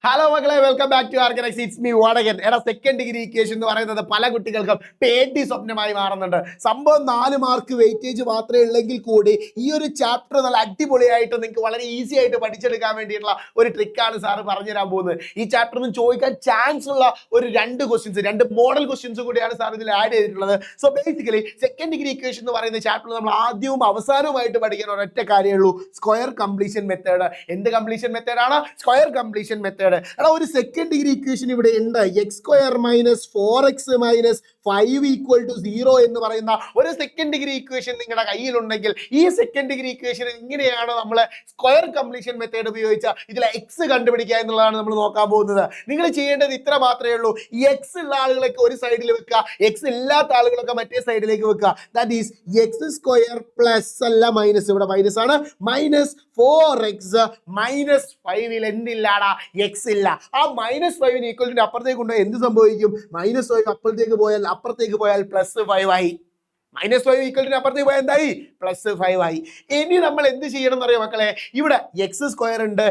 Hello മക്കളെ, welcome back to organise. It's me Vadakan. എടാ, second degree equation എന്ന് പറയുന്നത് പല കുട്ടികൾക്കും പേടി സ്വപ്നമായി മാറുന്നുണ്ട്. സംഭവം 4 മാർക്ക് വെയിറ്റേജ് മാത്രമേ ഉള്ളെങ്കിൽ കൂടി ഈ ഒരു ചാപ്റ്റർ നല്ല അടിപൊളിയായിട്ട് നിങ്ങൾക്ക് വളരെ ഈസി ആയിട്ട് പഠിച്ചെടുക്കാൻ വേണ്ടിയിട്ടുള്ള ഒരു ട്രിക്കാണ് സാറ് പറഞ്ഞുതരാൻ പോകുന്നത്. ഈ ചാപ്റ്ററിൽ നിന്ന് ചോദിക്കാൻ ചാൻസ് ഉള്ള ഒരു 2 ക്വസ്റ്റ്യൻസ്, 2 മോഡൽ ക്വസ്റ്റ്യൻസ് കൂടിയാണ് സാർ ഇതിൽ ആഡ് ചെയ്തിട്ടുള്ളത്. So basically second degree equation എന്ന് പറയുന്ന ചാപ്റ്ററിൽ നമ്മൾ ആദ്യവും അവസാനവുമായിട്ട് പഠിക്കുന്ന ഒരൊറ്റ കാര്യമേ ഉള്ളൂ, സ്ക്വയർ കംപ്ലീഷൻ മെത്തേഡ്. എന്ത് കംപ്ലീഷൻ മെത്തേഡാണ്? Square completion method. എടാ, ഒരു സെക്കൻഡ് ഡിഗ്രി ഇക്വേഷൻ ഇവിടെ ഉണ്ട്. X square minus 4x minus 5 equal to 0 എന്ന് പറയുന്ന ഒരു സെക്കൻഡ് ഡിഗ്രി ഇക്വേഷൻ നിങ്ങളുടെ കയ്യിലുണ്ടെങ്കിൽ ഈ സെക്കൻഡ് ഡിഗ്രി ഇക്വേഷൻ എങ്ങനെയാണ് നമ്മൾ സ്ക്വയർ കംപ്ലീഷൻ മെത്തേഡ് ഉപയോഗിച്ച ഇതിലെ എക്സ് കണ്ടുപിടിക്കുക എന്നുള്ളതാണ് നമ്മൾ നോക്കാൻ പോകുന്നത്. നിങ്ങൾ ചെയ്യേണ്ടത് ഇത്ര മാത്രമേ ഉള്ളൂ. ഈ എക്സ് ഉള്ള ആളുകളൊക്കെ ഒരു സൈഡിൽ വെക്കുക, എക്സ് ഇല്ലാത്ത ആളുകളൊക്കെ മറ്റേ സൈഡിലേക്ക് വെക്കുക. That is x square plus അല്ല മൈനസ്, ഇവിടെ മൈനസ് ആണ്, മൈനസ് 4x മൈനസ് 5 എന്തില്ലാടാ? എക്സ് ഇല്ല. ആ -5 ഈക്വൽ ടു അപ്പുറത്തേക്ക് കൊണ്ടുപോയി എന്ത് സംഭവിക്കും? -5 അപ്പുറത്തേക്ക് പോയാൽ +5 ആയി. -5 ഈക്വൽ ടു അപ്പുറത്തേക്ക് പോയാൽ എന്തായി? +5 ആയി. ഇനി നമ്മൾ എന്ത് ചെയ്യണം എന്നറിയോ മക്കളെ? ഇവിടെ എക്സ് സ്ക്വയർ ഉണ്ട്,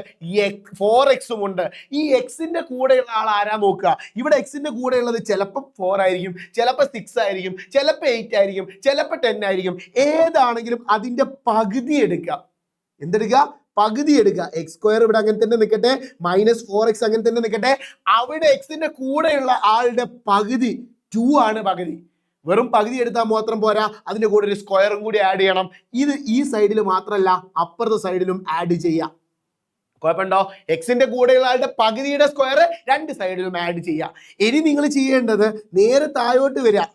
4x ഉണ്ട്. ഈ എക്സിന്റെ കൂടെയുള്ള ആൾ ആരാ നോക്കുക. ഇവിടെ എക്സിന്റെ കൂടെ ഉള്ളത് ചിലപ്പോൾ 4 ആയിരിക്കും, ചിലപ്പോൾ 6 ആയിരിക്കും, ചിലപ്പോൾ 8 ആയിരിക്കും, ചിലപ്പോൾ 10 ആയിരിക്കും. ഏതാണെങ്കിലും അതിന്റെ പകുതി എടുക്കുക. എന്തെടുക്കുക? പകുതി എടുക്കുക. എക്സ് സ്ക്വയർ ഇവിടെ അങ്ങനെ തന്നെ നിൽക്കട്ടെ, -4x അങ്ങനെ തന്നെ നിൽക്കട്ടെ. അവിടെ എക്സിന്റെ കൂടെയുള്ള ആളുടെ പകുതി 2 ആണ്. പകുതി വെറും പകുതി എടുത്താൽ മാത്രം പോരാ, അതിന്റെ കൂടെ ഒരു സ്ക്വയറും കൂടി ആഡ് ചെയ്യണം. ഇത് ഈ സൈഡിൽ മാത്രമല്ല അപ്പുറത്തെ സൈഡിലും ആഡ് ചെയ്യാം. കുഴപ്പമുണ്ടോ? എക്സിന്റെ കൂടെയുള്ള ആളുടെ പകുതിയുടെ സ്ക്വയർ 2 സൈഡിലും ആഡ് ചെയ്യുക. ഇനി നിങ്ങൾ ചെയ്യേണ്ടത് നേരെ താഴോട്ട് വരിക.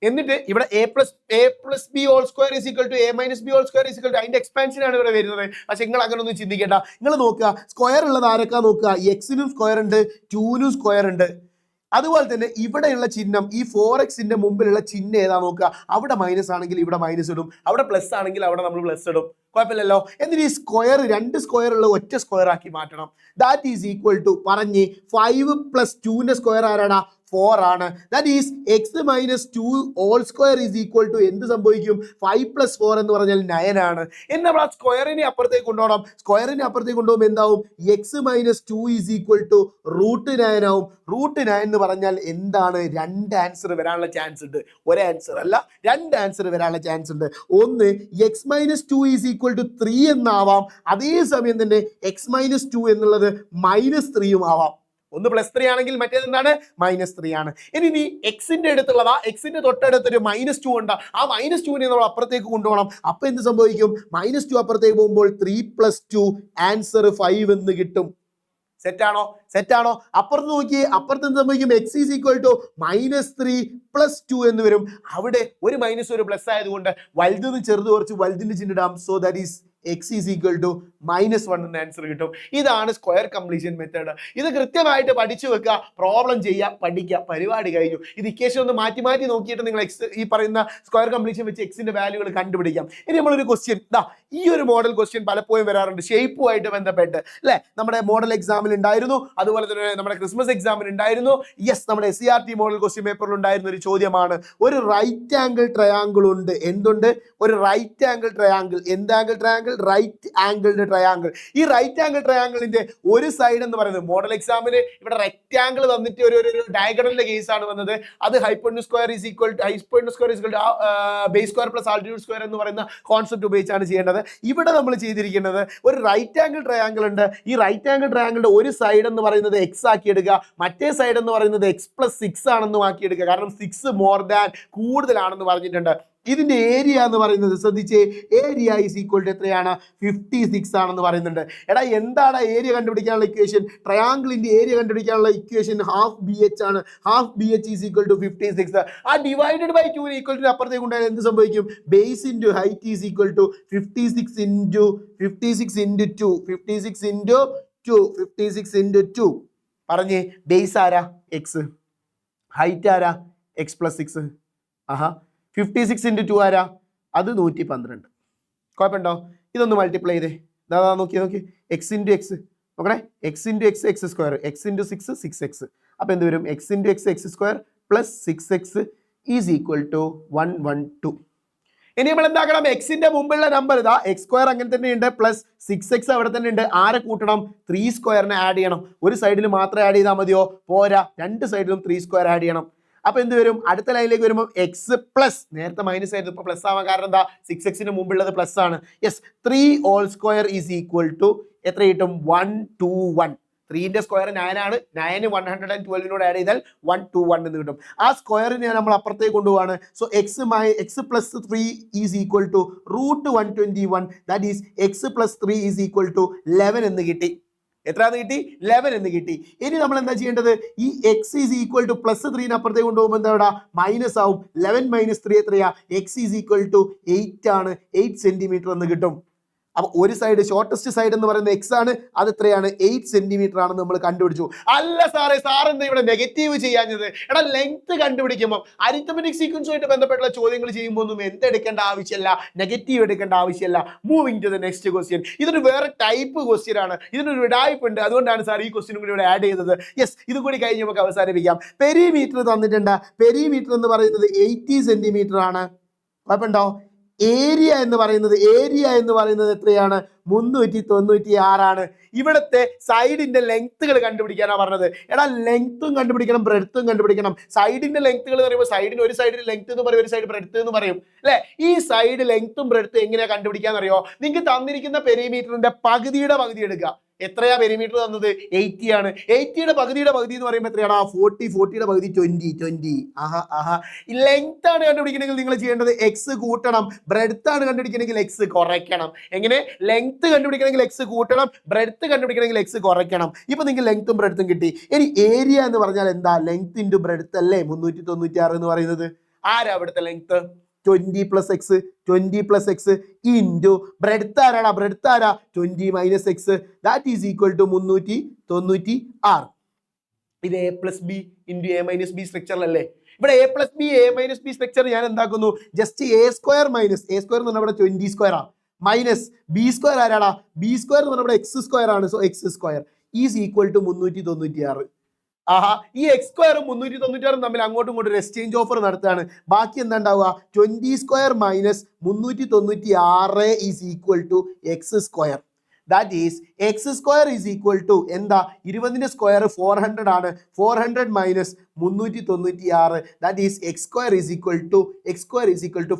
എന്നിട്ട് ഇവിടെ a plus b whole square is equal to a minus b whole square is equal to അതിന്റെ എക്സ്പാൻഷൻ ആണ് ഇവിടെ വരുന്നത്. പക്ഷെ നിങ്ങൾ അങ്ങനെ ഒന്നും ചിന്തിക്കേണ്ട. നിങ്ങൾ നോക്കുക, സ്ക്വയർ ഉള്ളത് ആരൊക്കെ നോക്കുക? എക്സിനും സ്ക്വയർ ഉണ്ട്, 2നും സ്ക്വയർ ഉണ്ട്. അതുപോലെ തന്നെ ഇവിടെയുള്ള ചിഹ്നം, ഈ 4xന്റെ മുമ്പിലുള്ള ചിഹ്നം ഏതാ നോക്കുക. അവിടെ മൈനസ് ആണെങ്കിൽ ഇവിടെ മൈനസ് ഇടും, അവിടെ പ്ലസ് ആണെങ്കിൽ അവിടെ നമ്മൾ പ്ലസ് ഇടും. കുഴപ്പമില്ലല്ലോ. എന്നിട്ട് ഈ സ്ക്വയർ 2 സ്ക്വയർ ഉള്ള ഒറ്റ സ്ക്വയർ ആക്കി മാറ്റണം. ദാറ്റ് ഈസ് ഈക്വൽ ടു പറഞ്ഞ് 5 + 2ന്റെ സ്ക്വയർ ആരാടാ? 4 ആണ്. That is x minus 2 whole square is equal to എന്ത് സംഭവിക്കും? 5 + 4 എന്ന് പറഞ്ഞാൽ 9 ആണ്. എന്ന് നമ്മൾ ആ സ്ക്വയറിനെ അപ്പുറത്തേക്ക് കൊണ്ടുപോകണം. സ്ക്വയറിനെ അപ്പുറത്തേക്ക് കൊണ്ടുപോകുമ്പോൾ എന്താവും? X minus 2 is equal to √9 ആവും. √9 എന്ന് പറഞ്ഞാൽ എന്താണ്? 2 ആൻസർ വരാനുള്ള ചാൻസ് ഉണ്ട്. ഒരു ആൻസർ അല്ല, 2 ആൻസർ വരാനുള്ള ചാൻസ് ഉണ്ട്. ഒന്ന് x minus 2 is equal to 3 എന്നാവാം. അതേസമയം തന്നെ എക്സ് മൈനസ് 2 എന്നുള്ളത് -3 ആവാം. ഒന്ന് +3 ആണെങ്കിൽ മറ്റേത് എന്താണ്? -3 ആണ്. ഇനി എക്സിന്റെ അടുത്തുള്ളതാ, എക്സിന്റെ തൊട്ടടുത്തൊരു -2 ഉണ്ട്. ആ -2നെ നമ്മൾ അപ്പുറത്തേക്ക് കൊണ്ടുപോകണം. അപ്പൊ എന്ത് സംഭവിക്കും? -2 അപ്പുറത്തേക്ക് പോകുമ്പോൾ 3 + 2 ആൻസർ 5 എന്ന് കിട്ടും. സെറ്റാണോ? സെറ്റാണോ? അപ്പുറത്ത് നോക്കി, അപ്പുറത്ത് എന്ത് സംഭവിക്കും? എക്സ് ഈസ് ഈക്വൽ ടു -3 + 2 എന്ന് വരും. അവിടെ ഒരു മൈനസ് ഒരു പ്ലസ് ആയതുകൊണ്ട് വലുതിന് ചെറുത് കുറച്ച് വലുതിന്റെ ചിഹ്നം. So that is x is equal to -1 എന്ന ആൻസർ കിട്ടും. ഇതാണ് സ്ക്വയർ കംപ്ലീഷൻ മെത്തേഡ്. ഇത് കൃത്യമായിട്ട് പഠിച്ചു വെക്കുക, പ്രോബ്ലം ചെയ്യുക, പഠിക്കുക, പരിപാടി കഴിഞ്ഞു. ഇത് ഇക്വേഷൻ ഒന്ന് മാറ്റി മാറ്റി നോക്കിയിട്ട് നിങ്ങൾ എക്സ് ഈ പറയുന്ന സ്ക്വയർ കംപ്ലീഷൻ വെച്ച് എക്സിന്റെ വാല്യൂകൾ കണ്ടുപിടിക്കാം. ഇനി നമ്മളൊരു ക്വസ്റ്റ്യൻ, ഈ ഒരു മോഡൽ ക്വസ്റ്റ്യൻ പലപ്പോഴും വരാറുണ്ട് ഷേപ്പുമായിട്ട് ബന്ധപ്പെട്ട്, അല്ലെ? നമ്മുടെ മോഡൽ എക്സാമിൽ ഉണ്ടായിരുന്നു, അതുപോലെ തന്നെ നമ്മുടെ ക്രിസ്മസ് എക്സാമിൽ ഉണ്ടായിരുന്നു. യെസ്, നമ്മുടെ SCRT മോഡൽ ക്വസ്റ്റ്യൻ പേപ്പറിൽ ഉണ്ടായിരുന്ന ഒരു ചോദ്യമാണ്. ഒരു റൈറ്റ് ആംഗിൾ ട്രയാങ്കിൾ ഉണ്ട്. എന്തുണ്ട്? ഒരു റൈറ്റ് ആംഗിൾ ട്രയാങ്കിൾ. എന്ത് angle triangle? Right angled triangle. ഈ റൈറ്റ് ആംഗിൾ ട്രയാങ്കിളിന്റെ ഒരു സൈഡ് എന്ന് പറയുന്നത് മോഡൽ എക്സാമിന് ഇവിടെ റെക്ടാംഗിൾ തന്നിട്ട് ഒരു ഡയഗണലിന്റെ കേസ് ആണ് വന്നത്. അത് hypotenuse square is equal to base square plus altitude square എന്ന് പറയുന്ന കോൺസെപ്റ്റ് ഉപയോഗിച്ചാണ് ചെയ്യേണ്ടത്. ഇവിടെ നമ്മൾ ചെയ്തിരിക്കുന്നത് ഒരു റൈറ്റ് ആംഗിൾ ട്രയാങ്കിൾ ഉണ്ട്. ഈ റൈറ്റ് ആംഗിൾ ട്രയാങ്കിളിന്റെ ഒരു സൈഡ് എന്ന് പറയുന്നത് എക്സ് ആക്കി എടുക്കുക, മറ്റേ സൈഡ് എന്ന് പറയുന്നത് x + 6 ആണെന്ന് ആക്കി എടുക്കുക. കാരണം 6 മോർ ദാൻ കൂടുതലാണെന്ന് പറഞ്ഞിട്ടുണ്ട്. ഇതിന്റെ ഏരിയ എന്ന് പറയുന്നത് ശ്രദ്ധിച്ചേ, ഏരിയ ഈസ് ഈക്വൽ ടു എത്രയാണ്? 56 ആണെന്ന് പറയുന്നുണ്ട്. എടാ, എന്താണ് ഏരിയ കണ്ടുപിടിക്കാനുള്ള ഇക്വേഷൻ? ട്രയാങ്കിളിന്റെ ഏരിയ കണ്ടുപിടിക്കാനുള്ള ഇക്വേഷൻ ½ ആണ്. ½ ഈസ് ഈക്വൽ ടു 56. ആ ഡിവൈഡഡ് ബൈ 2 ഈക്വൽ ടു അപ്പുറത്തേക്ക് ഉണ്ടായാൽ എന്ത് സംഭവിക്കും? Base into height is equal to 56 into 2. 56 into 2 പറഞ്ഞേ. ബേസ് ആരാ? എക്സ്. ഹൈറ്റ് ആരാ? x + 6. 56 ഇൻറ്റു 2 ആരാ? അത് 112. കുഴപ്പമുണ്ടോ? ഇതൊന്ന് മൾട്ടിപ്ലൈ ചെയ്തേ. നോക്കി എക്സ് ഇൻറ്റു എക്സ് നോക്കണേ. X into x x square, x into 6 6x. അപ്പം എന്ത് വരും? X into x x square plus 6x is equal to 112. ഇനി നമ്മൾ എന്താക്കണം, എക്സിന്റെ മുമ്പുള്ള നമ്പർ ഇതാ എക്സ് സ്ക്വയർ അങ്ങനെ തന്നെ ഉണ്ട്, പ്ലസ് 6x അവിടെ തന്നെ ഉണ്ട്. ആരെ കൂട്ടണം? 3 സ്ക്വയറിനെ ആഡ് ചെയ്യണം. ഒരു സൈഡിൽ മാത്രം ആഡ് ചെയ്താൽ മതിയോ? പോരാ, രണ്ട് സൈഡിലും 3 സ്ക്വയർ ആഡ് ചെയ്യണം. അപ്പൊ എന്ത് വരും? അടുത്ത ലൈനിലേക്ക് വരുമ്പോൾ എക്സ് പ്ലസ്, നേരത്തെ മൈനസ് ആയിരുന്നു ഇപ്പൊ പ്ലസ് ആവാൻ കാരണം എന്താ? 6x മുമ്പുള്ളത് പ്ലസ് ആണ്. Yes, 3 whole square is equal to എത്ര കിട്ടും? 121. 3ന്റെ സ്ക്വയർ 9 ആണ്. 9 112നോട് ആഡ് ചെയ്താൽ 121 എന്ന് കിട്ടും. ആ സ്ക്വയറിനെ നമ്മൾ അപ്പുറത്തേക്ക് കൊണ്ടുപോവാണ്. So X plus 3 is equal to root 121. That is X plus 3 is equal to 11 എന്ന് കിട്ടി. എത്രയാന്ന് കിട്ടി? 11 എന്ന് കിട്ടി. ഇനി നമ്മൾ എന്താ ചെയ്യേണ്ടത്? ഈ X is equal two plus 3 അപ്പുറത്തേക്ക് കൊണ്ടുപോകുമ്പോൾ എന്താ ഇവിടെ മൈനസ് ആവും. 11 മൈനസ് 3 എത്രയാ? എക്സ് ഈസ് ഈക്വൽ ടു 8 ആണ്. 8 സെന്റിമീറ്റർ എന്ന് കിട്ടും. അപ്പൊ ഒരു സൈഡ്, ഷോർട്ടസ്റ്റ് സൈഡ് എന്ന് പറയുന്നത് എക്സ് ആണ്. അത് എത്രയാണ്? 8 സെന്റിമീറ്റർ ആണെന്ന് നമ്മൾ കണ്ടുപിടിച്ചു. അല്ല സാറേ, സാർ എന്താ ഇവിടെ നെഗറ്റീവ് ചെയ്യാഞ്ഞത്? എടാ, ലെങ്ത് കണ്ടുപിടിക്കുമ്പോൾ അരിത്തമെറ്റിക് സീക്വൻസുമായിട്ട് ബന്ധപ്പെട്ടുള്ള ചോദ്യങ്ങൾ ചെയ്യുമ്പോൾ ഒന്നും എന്തെടുക്കേണ്ട ആവശ്യമില്ല, നെഗറ്റീവ് എടുക്കേണ്ട ആവശ്യമില്ല. Moving to the next question. ഇതൊരു വേറെ ടൈപ്പ് ക്വസ്റ്റ്യൻ ആണ്. ഇതിനൊരു വിടായ്പ ഉണ്ട്. അതുകൊണ്ടാണ് സാർ ഈ ക്വസ്റ്റ്യൻ കൂടി ഇവിടെ ആഡ് ചെയ്തത്. യെസ്, ഇത് കൂടി കഴിഞ്ഞ് നമുക്ക് അവസാനിപ്പിക്കാം. പെരിമീറ്റർ തന്നിട്ടുണ്ട്. പെരിമീറ്റർ എന്ന് പറയുന്നത് 80 സെന്റിമീറ്റർ ആണ്. കുഴപ്പമുണ്ടോ? ഏരിയ എന്ന് പറയുന്നത് എത്രയാണ്? 396 ആണ്. ഇവിടുത്തെ സൈഡിന്റെ ലെങ്ത്തുകൾ കണ്ടുപിടിക്കാനാണ് പറഞ്ഞത്. എടാ, ലെങ്ത്തും കണ്ടുപിടിക്കണം, ബ്രെഡ്ത്തും കണ്ടുപിടിക്കണം. സൈഡിന്റെ ലെങ്ത്തുകൾ എന്ന് പറയുമ്പോൾ സൈഡിന് ഒരു സൈഡിന് ലെങ്ത് എന്ന് പറയും, ഒരു സൈഡ് ബ്രെഡ്ത്ത് എന്ന് പറയും അല്ലെ? ഈ സൈഡ് ലെങ്ത്തും ബ്രെഡ്ത്തും എങ്ങനെയാ കണ്ടുപിടിക്കാന്നറിയോ? നിങ്ങൾക്ക് തന്നിരിക്കുന്ന പെരിമീറ്ററിന്റെ പകുതിയുടെ പകുതി എടുക്കുക. എത്രയാ പെരിമീറ്റർ തന്നത്? 80 ആണ്. 80യുടെ പകുതിയുടെ പകുതി എന്ന് പറയുമ്പോൾ എത്രയാണ്? 40യുടെ പകുതി 20. ആഹാ. ലെങ്ത് ആണ് കണ്ടുപിടിക്കണമെങ്കിൽ നിങ്ങൾ ചെയ്യേണ്ടത് എക്സ് കൂട്ടണം, ബ്രെഡ്ത്ത് ആണ് കണ്ടുപിടിക്കണമെങ്കിൽ എക്സ് കുറയ്ക്കണം. എങ്ങനെ? ലെങ്ത് കണ്ടുപിടിക്കണമെങ്കിൽ എക്സ് കൂട്ടണം, ബ്രെഡ്ത്ത് കണ്ടുപിടിക്കണമെങ്കിൽ എക്സ് കുറയ്ക്കണം. ഇപ്പൊ നിങ്ങൾക്ക് ലെങ്ത്തും ബ്രെഡ്ത്തും കിട്ടി. ഇനി ഏരിയ എന്ന് പറഞ്ഞാൽ എന്താ? ലെങ്ത് ഇൻറ്റു ബ്രെഡ്ത്ത് അല്ലേ 396 എന്ന് പറയുന്നത്. ആരാ അവിടുത്തെ length? 20 plus X into breadth ആരാടാ? ബ്രെഡ്ത്ത് ആരാ? 20 minus X. That is equal to 396. ഇത് A plus B into A minus B സ്ട്രക്ചറിലല്ലേ? ഇവിടെ A plus B A minus B structure ഞാൻ എന്താക്കുന്നു? Just A square minus A square എന്ന് പറഞ്ഞാൽ ഇവിടെ 20 സ്ക്വയർ ആണ്, മൈനസ് ബി സ്ക്വയർ ആരാടാ? ബി സ്ക്വയർ എന്ന് പറഞ്ഞാൽ ഇവിടെ എക്സ് സ്ക്വയർ ആണ്. So X square is equal to 396. ആഹാ, ഈ എക്സ് സ്ക്വയറും 396 തമ്മിൽ അങ്ങോട്ടും ഇങ്ങോട്ടും ഒരു എക്സ്ചേഞ്ച് ഓഫർ നടത്തുകയാണ്. ബാക്കി എന്താ ഉണ്ടാവുക? 20 square minus 396 is equal to x square. That is x square is equal to എന്താ? 20ന്റെ സ്ക്വയർ 400 ആണ്. 400 minus 396. That is x square is equal to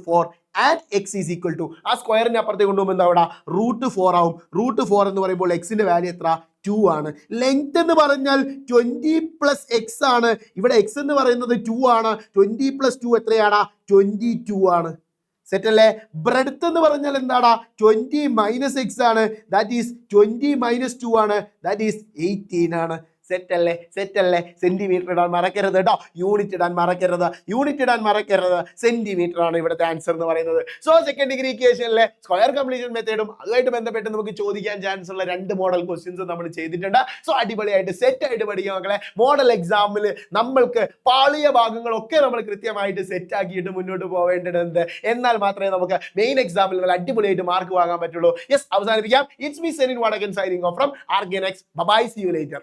4 and x is equal to, ആ സ്ക്വയറിന്റെ അപ്പുറത്തേക്ക് കൊണ്ടുപോകുമ്പോൾ എന്താ അവിടെ? റൂട്ട് 4 ആവും. റൂട്ട് 4 എന്ന് പറയുമ്പോൾ എക്സിന്റെ വാല്യൂ എത്ര? 2 ആണ്. ലെങ്ത് എന്ന് പറഞ്ഞാൽ 20 പ്ലസ് എക്സ് ആണ്. ഇവിടെ എക്സ് എന്ന് പറയുന്നത് 2 ആണ്. 20 പ്ലസ് 2 എത്രയാണ്? 22 ആണ്. സെറ്റ് അല്ലേ? ബ്രെഡ്ത്ത് എന്ന് പറഞ്ഞാൽ എന്താടാ? 20 മൈനസ് എക്സ് ആണ്. ദാറ്റ് ഈസ് 20 മൈനസ് 2 ആണ്. ദാറ്റ് ഈസ് 18 ആണ്. സെറ്റ് അല്ലേ? സെന്റിമീറ്റർ ഇടാൻ മറക്കരുത് കേട്ടോ. യൂണിറ്റ് ഇടാൻ മറക്കരുത്. സെന്റിമീറ്റർ ആണ് ഇവിടുത്തെ ആൻസർ എന്ന് പറയുന്നത്. സോ സെക്കൻഡ് ഡിഗ്രി ഇക്വേഷനിലെ സ്ക്വയർ കംപ്ലീഷൻ മെത്തേഡും അതുമായിട്ട് ബന്ധപ്പെട്ട് നമുക്ക് ചോദിക്കാൻ ചാൻസ് ഉള്ള 2 മോഡൽ ക്വസ്റ്റ്യൻസ് നമ്മൾ ചെയ്തിട്ടുണ്ട്. സോ അടിപൊളിയായിട്ട് സെറ്റ് ആയിട്ട് പഠിക്കുക മക്കളെ. മോഡൽ എക്സാമിൽ നമ്മൾക്ക് പാളിയ ഭാഗങ്ങളൊക്കെ നമ്മൾ കൃത്യമായിട്ട് സെറ്റ് ആക്കിയിട്ട് മുന്നോട്ട് പോവേണ്ടതുണ്ട്. എന്നാൽ മാത്രമേ നമുക്ക് മെയിൻ എക്സാമിൽ നല്ല അടിപൊളിയായിട്ട് മാർക്ക് വാങ്ങാൻ പറ്റുള്ളൂ. യെസ്, അവസാനിപ്പിക്കാം. It's me Senin Vadakan signing off from RKNX. Bye, see you later.